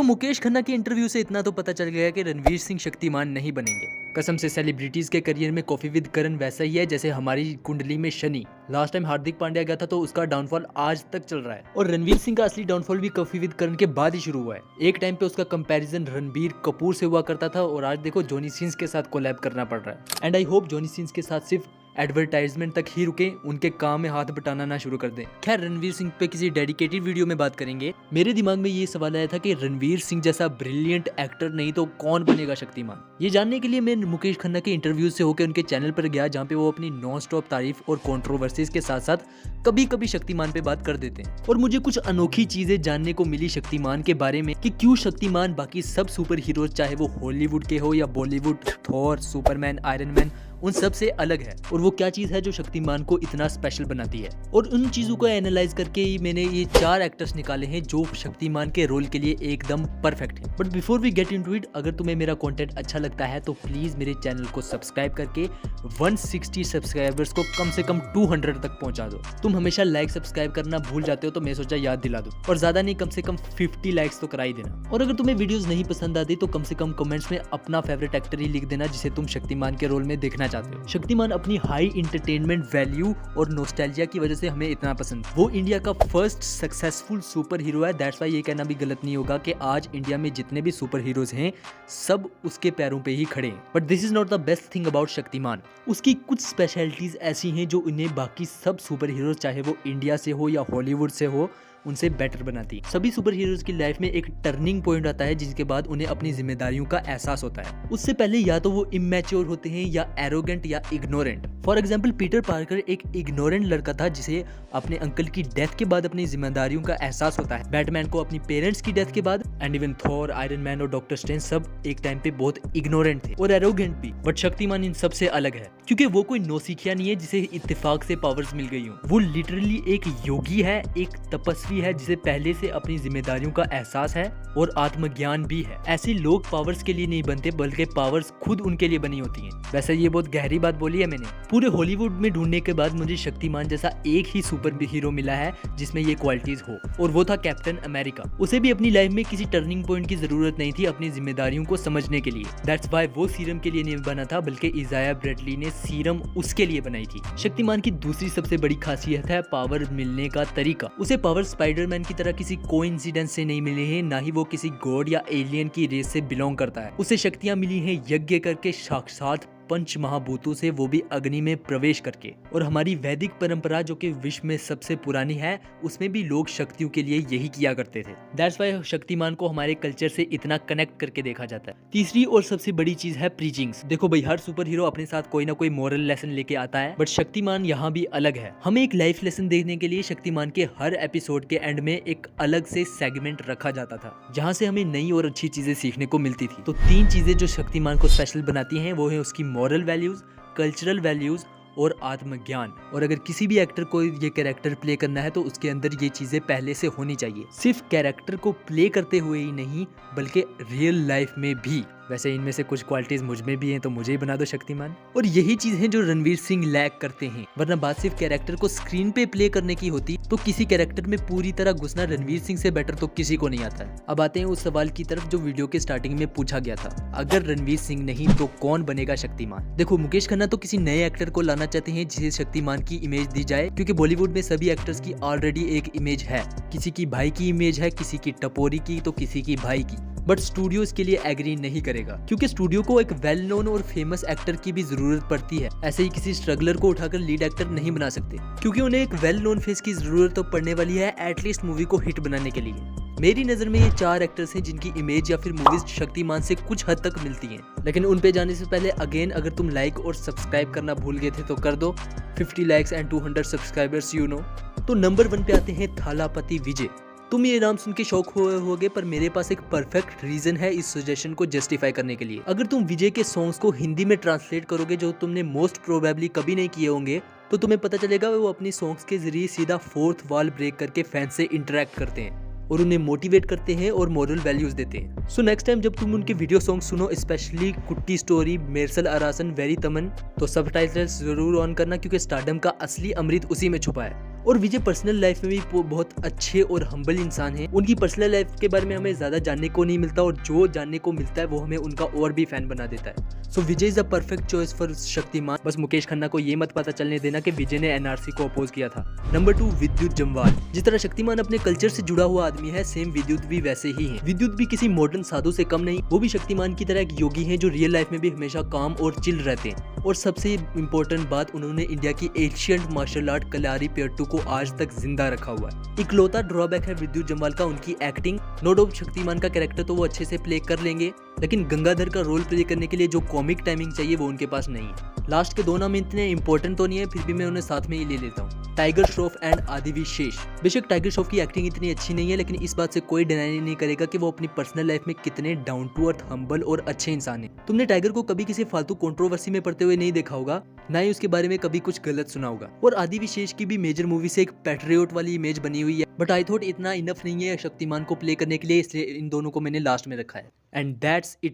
तो मुकेश खन्ना के इंटरव्यू से इतना तो पता चल गया कि रणवीर सिंह शक्तिमान नहीं बनेंगे। कसम से सेलिब्रिटीज के करियर में कॉफी विद करण वैसा ही है जैसे हमारी कुंडली में शनि। लास्ट टाइम हार्दिक पांड्या गया था तो उसका डाउनफॉल आज तक चल रहा है और रणवीर सिंह का असली डाउनफॉल भी कॉफी विद करण के बाद ही शुरू हुआ है। एक टाइम पे उसका कंपैरिजन रणबीर कपूर से हुआ करता था और आज देखो जॉनी सिंस के साथ कोलैब करना पड़ रहा है। And I hope Johnny Sins के साथ सिर्फ एडवर्टाइजमेंट तक ही रुके, उनके काम में हाथ बटाना ना शुरू कर दें। खैर रणवीर सिंह पे किसी डेडिकेटेड वीडियो में बात करेंगे। मेरे दिमाग में ये सवाल आया था कि रणवीर सिंह जैसा ब्रिलियंट एक्टर नहीं तो कौन बनेगा शक्तिमान। ये जानने के लिए मैं मुकेश खन्ना के इंटरव्यू से होकर उनके चैनल पर गया जहाँ पे वो अपनी नॉन स्टॉप तारीफ और कंट्रोवर्सीज के साथ साथ कभी कभी शक्तिमान पे बात कर देते हैं। और मुझे कुछ अनोखी चीजें जानने को मिली शक्तिमान के बारे में कि क्यों शक्तिमान बाकी सब सुपर हीरो चाहे वो हॉलीवुड के हो या Bollywood, Thor, Superman, iron man, उन सब से अलग है और वो क्या चीज है जो शक्तिमान को इतना स्पेशल बनाती है। और उन चीजों को एनालाइज करके ही मैंने ये 4 एक्टर्स निकाले हैं जो शक्तिमान के रोल के लिए एकदम परफेक्ट है। But before we get into it, अगर तुम्हें मेरा कंटेंट अच्छा लगता है तो प्लीज मेरे चैनल को सब्सक्राइब करके 160 सब्सक्राइबर्स को कम से कम 200 तक पहुंचा दो। तुम हमेशा लाइक सब्सक्राइब करना भूल जाते हो तो मैं सोचा याद दिला दूं, और ज्यादा नहीं कम से कम 50 लाइक्स तो करा ही देना। और अगर तुम्हें वीडियोस नहीं पसंद आती तो कम से कम कमेंट्स में अपना फेवरेट एक्टर ही लिख देना जिसे तुम शक्तिमान के रोल में देखना चाहते हो। शक्तिमान अपनी हाई एंटरटेनमेंट वैल्यू और नॉस्टैल्जिया की वजह से हमें इतना पसंद। वो इंडिया का फर्स्ट सक्सेसफुल सुपर हीरो है। दैट्स व्हाई ये कहना भी गलत नहीं होगा कि आज इंडिया में जितने भी सुपर हीरोज हैं सब उसके पैरों पे ही खड़े हैं। But this is not the best thing about Shaktimaan. उसकी कुछ स्पेशलिटीज ऐसी हैं जो उन्हें बाकी सब सुपर हीरोज चाहे वो इंडिया से हो या हॉलीवुड से हो उनसे बेटर बनाती है। सभी सुपर हीरोज की लाइफ में एक टर्निंग पॉइंट आता है जिसके बाद उन्हें अपनी जिम्मेदारियों का एहसास होता है। उससे पहले या तो वो इमेच्योर होते हैं या एरोगेंट या ignorant. For example Peter Parker एक इग्नोरेंट लड़का था जिसे अपने अंकल की डेथ के बाद अपनी जिम्मेदारियों का एहसास होता है। बैटमैन को अपनी पेरेंट्स की डेथ के बाद, and even Thor, iron man और डॉक्टर स्ट्रेंज सब एक टाइम पे बहुत इग्नोरेंट थे और एरोगेंट भी। बट शक्तिमान इन सबसे अलग है क्योंकि वो कोई नौसिखिया नहीं है जिसे इत्तेफाक से पावर्स मिल गई हो। वो लिटरली एक योगी है, एक तपस्वी है जिसे पहले से अपनी जिम्मेदारियों का एहसास है और आत्मज्ञान भी है। ऐसे लोग पावर्स के लिए नहीं बनते बल्कि पावर्स खुद उनके लिए बनी होती हैं। वैसे ये बहुत गहरी बात बोली है मैंने। पूरे हॉलीवुड में ढूंढने के बाद मुझे शक्तिमान जैसा एक ही सुपर हीरो मिला है जिसमें ये क्वालिटीज हो, और वो था कैप्टन अमेरिका। उसे भी अपनी लाइफ में किसी टर्निंग पॉइंट की जरूरत नहीं थी अपनी जिम्मेदारियों को समझने के लिए। दैट्स व्हाई वो सीरम के लिए नहीं बना था बल्कि इजाया ब्रेडली ने सीरम उसके लिए बनाई थी। शक्तिमान की दूसरी सबसे बड़ी खासियत है पावर मिलने का तरीका। उसे पावर स्पाइडरमैन की तरह किसी कोइंसिडेंस से नहीं मिले हैं, ना ही वो किसी गॉड या एलियन की रेस से बिलोंग करता है। उसे शक्तियां मिली हैं यज्ञ करके, साक्षात पंच महाभूतों से, वो भी अग्नि में प्रवेश करके। और हमारी वैदिक परंपरा जो कि विश्व में सबसे पुरानी है उसमें भी लोग शक्तियों के लिए यही किया करते थे। दैट्स व्हाई शक्तिमान को हमारे कल्चर से इतना कनेक्ट करके देखा जाता है। तीसरी और सबसे बड़ी चीज है प्रीचिंग्स। देखो भाई, हर सुपर हीरो अपने साथ कोई ना कोई मोरल लेसन लेके आता है, बट शक्तिमान यहाँ भी अलग है। हमें एक लाइफ लेसन देखने के लिए शक्तिमान के हर एपिसोड के एंड में एक अलग से सेगमेंट रखा जाता था जहाँ से हमें नई और अच्छी चीजें सीखने को मिलती थी। तो 3 चीजें जो शक्तिमान को स्पेशल बनाती हैं वो है उसकी मॉरल वैल्यूज, कल्चरल वैल्यूज और आत्मज्ञान। और अगर किसी भी एक्टर को ये कैरेक्टर प्ले करना है तो उसके अंदर ये चीजें पहले से होनी चाहिए। सिर्फ कैरेक्टर को प्ले करते हुए ही नहीं बल्कि रियल लाइफ में भी। वैसे इनमें से कुछ क्वालिटीज मुझ में भी हैं तो मुझे ही बना दो शक्तिमान। और यही चीज है जो रणवीर सिंह लैक करते हैं, वरना बात सिर्फ कैरेक्टर को स्क्रीन पे प्ले करने की होती तो किसी कैरेक्टर में पूरी तरह घुसना रणवीर सिंह से बेटर तो किसी को नहीं आता है। अब आते हैं उस सवाल की तरफ जो वीडियो के स्टार्टिंग में पूछा गया था, अगर रणवीर सिंह नहीं तो कौन बनेगा शक्तिमान। देखो, मुकेश खन्ना तो किसी नए एक्टर को लाना चाहते हैं जिसे शक्तिमान की इमेज दी जाए, क्योंकि बॉलीवुड में सभी एक्टर्स की ऑलरेडी एक इमेज है। किसी की भाई की इमेज है, किसी की टपोरी की तो किसी की भाई की। बट स्टूडियो इसके लिए एग्री नहीं करेगा क्योंकि स्टूडियो को एक वेल नोन और फेमस एक्टर की भी जरूरत पड़ती है। ऐसे ही किसी स्ट्रगलर को उठाकर लीड एक्टर नहीं बना सकते क्योंकि उन्हें एक वेल नोन फेस की जरूरत तो पड़ने वाली है एटलीस्ट मूवी को हिट बनाने के लिए। मेरी नजर में ये 4 एक्टर्स हैं जिनकी इमेज या फिर मूवीज शक्तिमान से कुछ हद तक मिलती हैं। लेकिन उन पे जाने से पहले अगेन अगर तुम लाइक और सब्सक्राइब करना भूल गए थे तो कर दो। 50 likes and 200 subscribers you know. तो नंबर 1 पे आते हैं थालापति विजय। तुम ये नाम सुन के शौक हुए होगे पर मेरे पास एक परफेक्ट रीजन है इस सजेशन को जस्टिफाई करने के लिए। अगर तुम विजय के सॉन्ग्स को हिंदी में ट्रांसलेट करोगे जो तुमने मोस्ट प्रोबेबली कभी नहीं किए होंगे तो तुम्हें पता चलेगा वो अपनी सॉन्ग्स के जरिए सीधा 4th वॉल ब्रेक करके फैंस से इंटरेक्ट करते हैं और उन्हें मोटिवेट करते हैं और मॉरल वैल्यूज देते हैं। सो नेक्स्ट टाइम जब तुम उनके वीडियो सॉन्ग सुनो, स्पेशली कुट्टी स्टोरी, मेरसल अरासन, वेरी तमन, तो सबटाइटल्स जरूर ऑन करना क्योंकि स्टारडम का असली अमृत उसी में छुपा है। और विजय पर्सनल लाइफ में भी बहुत अच्छे और हम्बल इंसान हैं। उनकी पर्सनल लाइफ के बारे में हमें ज्यादा जानने को नहीं मिलता और जो जानने को मिलता है वो हमें उनका और भी फैन बना देता है। So Vijay is a perfect choice for Shaktimaan. बस मुकेश खन्ना को ये मत पता चलने देना कि विजय ने एनआरसी को अपोज किया था। नंबर 2, विद्युत जम्वाल। जिस तरह शक्तिमान अपने कल्चर से जुड़ा हुआ आदमी है, सेम विद्युत भी वैसे ही है। विद्युत भी किसी मॉडर्न साधु से कम नहीं, वो भी शक्तिमान की तरह एक योगी है जो रियल लाइफ में भी हमेशा काम और चिल रहते हैं। और सबसे इम्पोर्टेंट बात, उन्होंने इंडिया की एशियंट मार्शल आर्ट कलारीपयट्टू को आज तक जिंदा रखा हुआ है। इकलौता ड्रॉबैक है विद्युत जम्वाल का उनकी एक्टिंग। नो डाउट शक्तिमान का कैरेक्टर तो वो अच्छे से प्ले कर लेंगे, लेकिन गंगाधर का रोल प्ले करने के लिए जो कॉमिक टाइमिंग चाहिए वो उनके पास नहीं है। लास्ट के 2 नाम इतने इंपॉर्टेंट तो नहीं है, फिर भी मैं उन्हें साथ में ही ले लेता हूँ, टाइगर श्रॉफ एंड आदिविशेष। बेशक टाइगर श्रॉफ की एक्टिंग इतनी अच्छी नहीं है, लेकिन इस बात से कोई डिनाई नहीं करेगा कि वो अपनी पर्सनल लाइफ में कितने डाउन टू अर्थ, हम्बल और अच्छे इंसान हैं। तुमने टाइगर को कभी किसी फालतू कंट्रोवर्सी में पड़ते हुए नहीं देखा होगा, ना ही उसके बारे में कभी कुछ गलत सुना होगा। और आदिविशेष की भी मेजर मूवी से एक पैट्रियोट वाली इमेज बनी हुई है, बट आई थॉट इतना इनफ नहीं है शक्तिमान को प्ले करने के लिए, इसलिए इन दोनों को मैंने लास्ट में रखा है। And that's it.